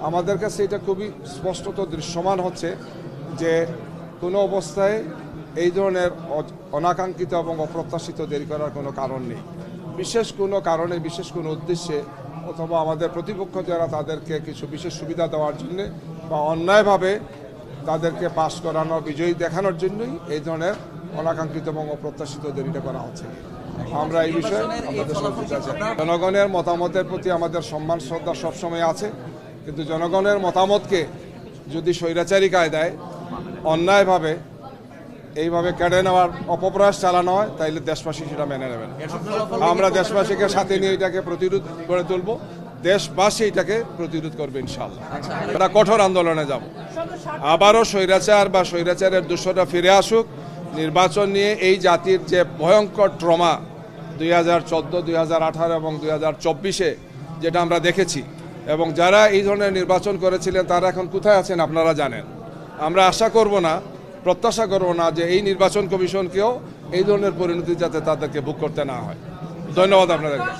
আমাদের কাছে এটা খুবই স্পষ্টত দৃশ্যমান হচ্ছে যে কোনো অবস্থায় এই ধরনের অনাকাঙ্ক্ষিত এবং অপ্রত্যাশিত দেরি করার কোনো কারণ নেই। বিশেষ কোনো কারণে, বিশেষ কোনো উদ্দেশ্যে অথবা আমাদের প্রতিপক্ষ যারা তাদেরকে কিছু বিশেষ সুবিধা দেওয়ার জন্য বা অন্যায়ভাবে তাদেরকে পাশ করানো, বিজয়ী দেখানোর জন্যই এই ধরনের অনাকাঙ্ক্ষিত এবং অপ্রত্যাশিত দেরিটা করা হচ্ছে। আমরা এই বিষয়ে আমাদের জনগণের মতামতের প্রতি আমাদের সম্মান শ্রদ্ধা সবসময় আছে, কিন্তু জনগণের মতামতকে যদি স্বৈরাচারী কায়দায় অন্যায়ভাবে এইভাবে কেড়ে নেওয়ার অপপ্রয়াস চালানো হয় তাইলে দেশবাসী সেটা মেনে নেবেন। আমরা দেশবাসীকে সাথে নিয়ে এটাকে প্রতিরোধ করে তুলব, দেশবাসী এটাকে প্রতিরোধ করবে ইনশাআল্লাহ। আমরা কঠোর আন্দোলনে যাব। আবারও স্বৈরাচার বা স্বৈরাচারের দূষণটা ফিরে আসুক। নির্বাচন নিয়ে এই জাতির যে ভয়ঙ্কর ট্রমা 2014, 2018 এবং 2024-এ যেটা আমরা দেখেছি, এবং যারা এই ধরনের নির্বাচন করেছিলেন তারা এখন কোথায় আছেন আপনারা জানেন। আমরা আশা করব না, প্রত্যাশা করব না যে এই নির্বাচন কমিশনকেও এই ধরনের পরিণতি যাতে তাদেরকে ভোগ করতে না হয়। ধন্যবাদ আপনাদেরকে।